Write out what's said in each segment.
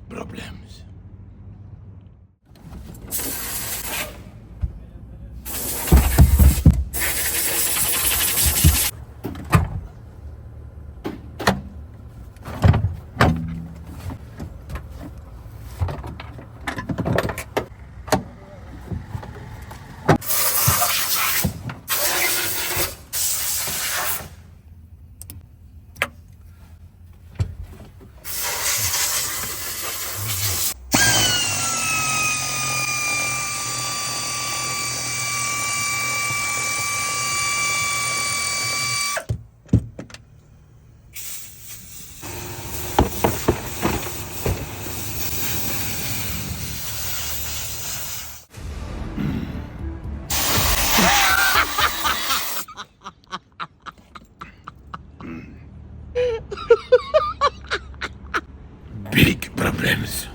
problems. Big problems. Big problems.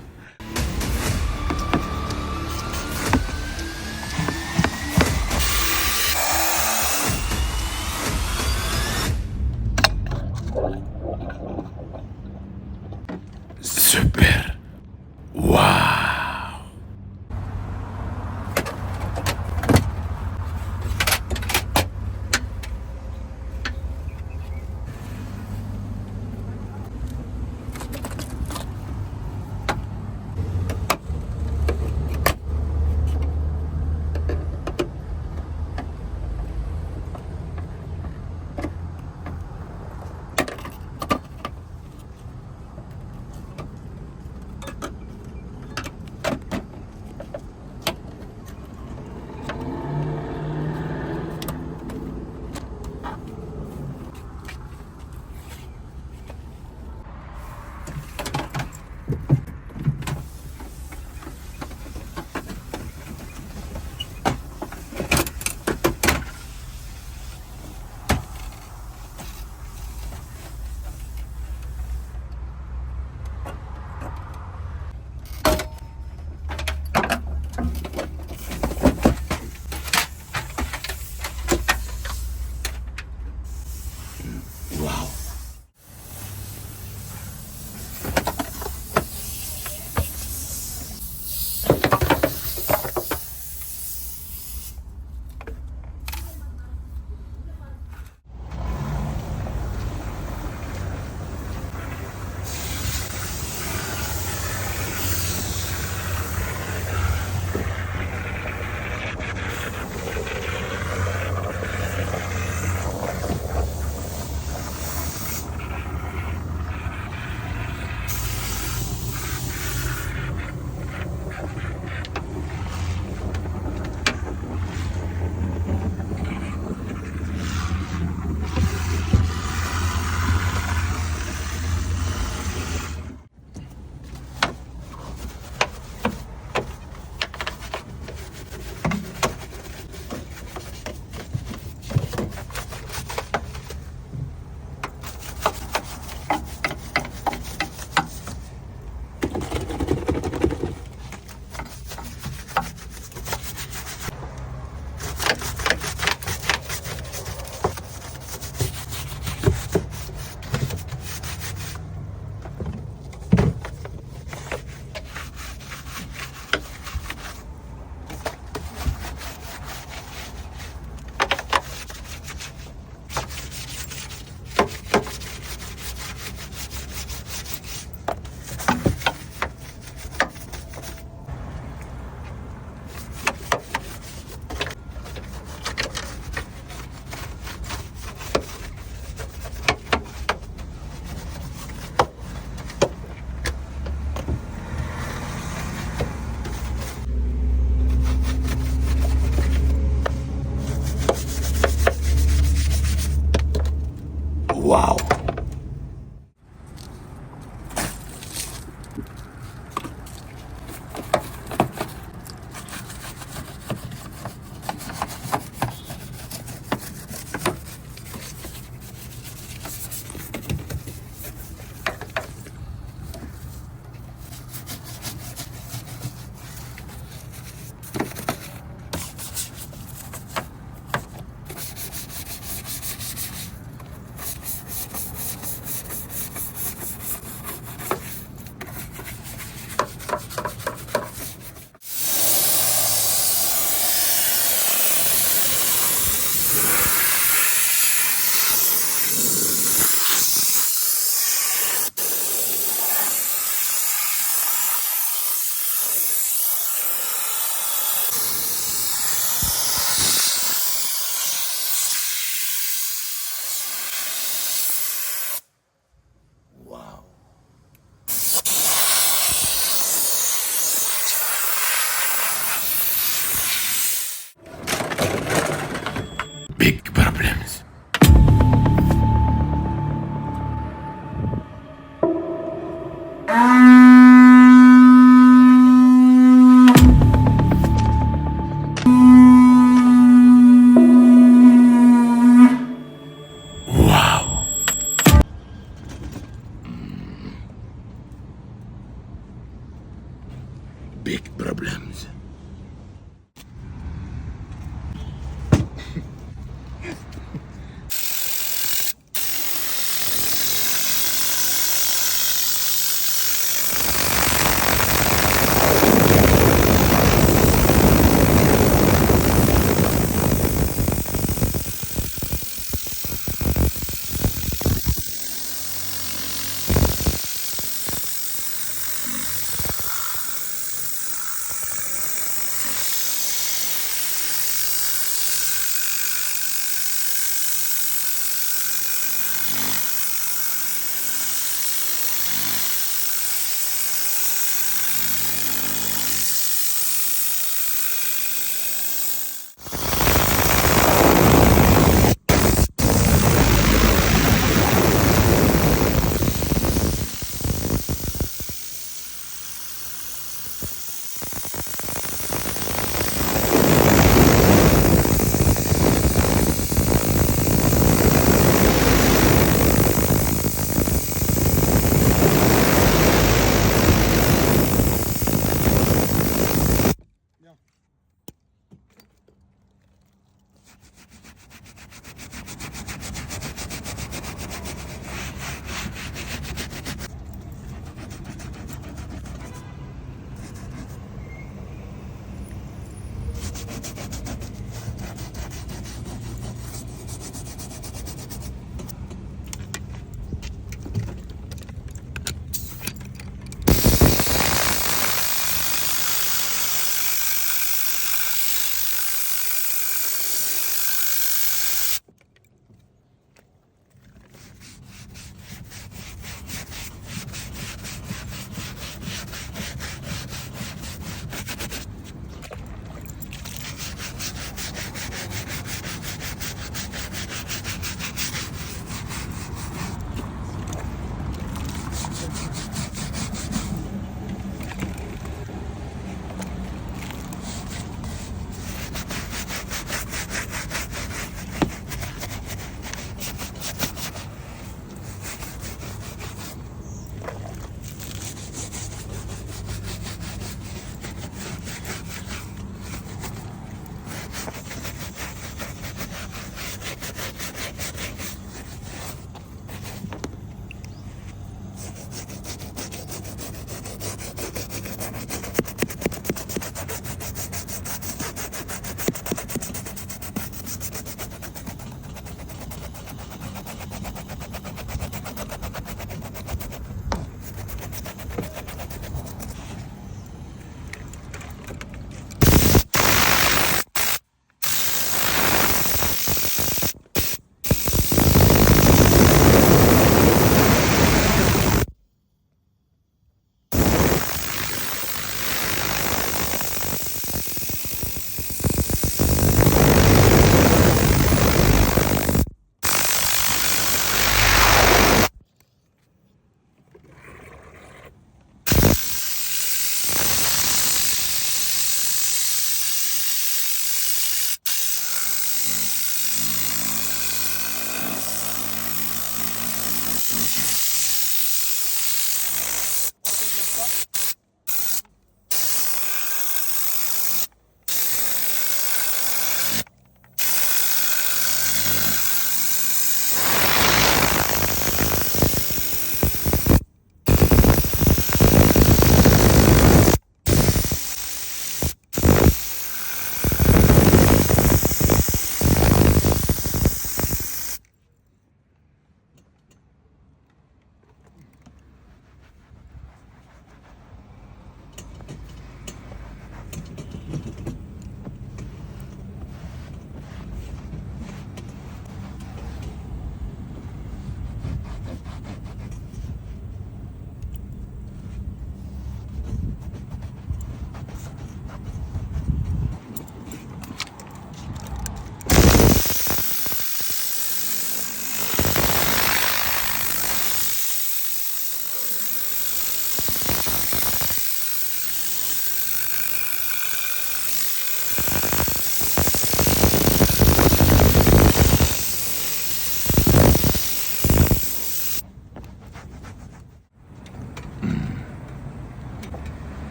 Super. Wow. Wow. Wow. Big problems. Wow. Big problems.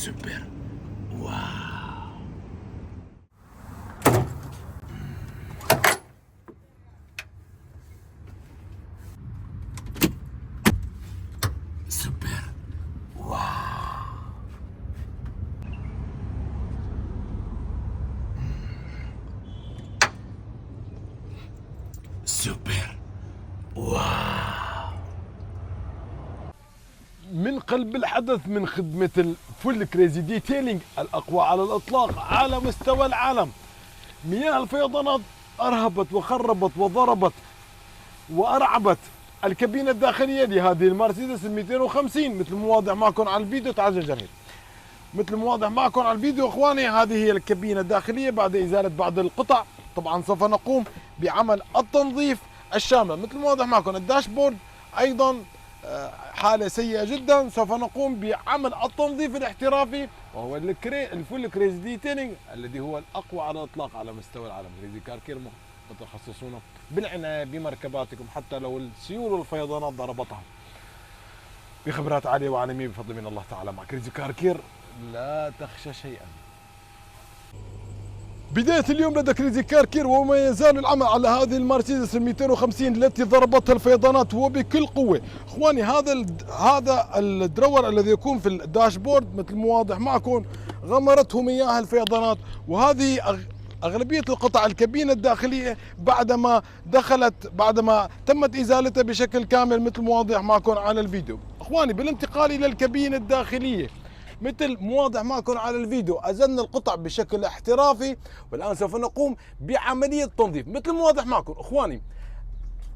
سوبر. واو. سوبر. واو. سوبر. واو. من قلب الحدث من خدمة الفول كريزي ديتيلينج الأقوى على الإطلاق على مستوى العالم. مياه الفيضانات أرهبت وخربت وضربت وأرعبت الكابينة الداخلية لهذه المرسيدس 250 مثل ما واضح معكم على الفيديو. تعال جميل، مثل ما واضح معكم على الفيديو اخواني، هذه هي الكابينة الداخلية بعد إزالة بعض القطع. طبعا سوف نقوم بعمل التنظيف الشامل مثل ما واضح معكم. الداشبورد أيضا حالة سيئة جدا. سوف نقوم بعمل التنظيف الاحترافي وهو الفول كريزي ديتيلينج الذي هو الأقوى على الإطلاق على مستوى العالم. كريزي كار كير متخصصون بالعناية بمركباتكم حتى لو السيول والفيضانات ضربتها، بخبرات عالية وعالمية بفضل من الله تعالى. مع كريزي كار كير لا تخشى شيئا. بداية اليوم لدى كريزي كار كير وما يزال العمل على هذه المرسيدس 250 التي ضربتها الفيضانات وبكل قوة. اخواني هذا الدرور الذي يكون في الداشبورد مثل ما واضح معكم غمرته مياه الفيضانات، وهذه أغلبية القطع الكابينة الداخلية بعدما تمت إزالتها بشكل كامل مثل ما واضح معكم على الفيديو. اخواني بالانتقال إلى الكابينة الداخلية مثل ما واضح معكم على الفيديو أزلنا القطع بشكل احترافي، والآن سوف نقوم بعملية تنظيف مثل ما واضح معكم. اخواني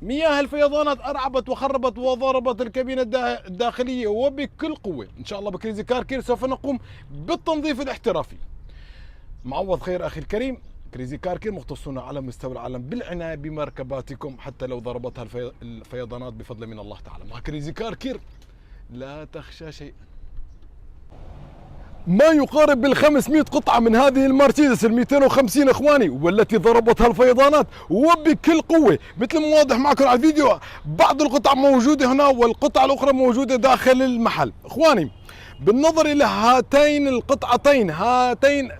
مياه الفيضانات أرعبت وخربت وضربت الكابينة الداخلية وبكل قوة. إن شاء الله بكريزي كار كير سوف نقوم بالتنظيف الاحترافي. معوض خير أخي الكريم. كريزي كار كير مختصون على مستوى العالم بالعناية بمركباتكم حتى لو ضربتها الفيضانات بفضل من الله تعالى. مع كريزي كار كير لا تخشى شيئا. ما يقارب بال 500 قطعة من هذه المرسيدس ال 250 اخواني والتي ضربتها الفيضانات وبكل قوة مثل ما واضح معكم على الفيديو. بعض القطع موجودة هنا والقطع الأخرى موجودة داخل المحل. اخواني بالنظر إلى هاتين القطعتين، هاتين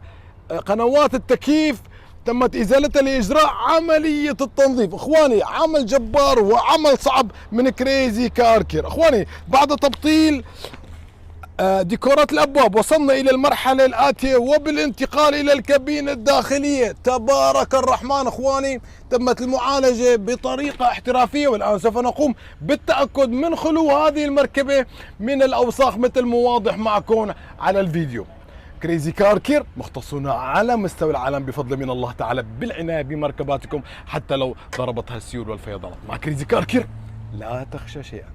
قنوات التكييف تمت إزالتها لإجراء عملية التنظيف. اخواني عمل جبار وعمل صعب من كريزي كار كير. اخواني بعد تبطيل ديكورات الأبواب وصلنا إلى المرحلة الآتية وبالانتقال إلى الكابينة الداخلية. تبارك الرحمن اخواني تمت المعالجة بطريقة احترافية، والآن سوف نقوم بالتأكد من خلو هذه المركبة من الأوساخ مثل ما واضح معكم على الفيديو. كريزي كار كير مختصون على مستوى العالم بفضل من الله تعالى بالعناية بمركباتكم حتى لو ضربتها السيول والفيضانات. مع كريزي كار كير لا تخشى شيئا.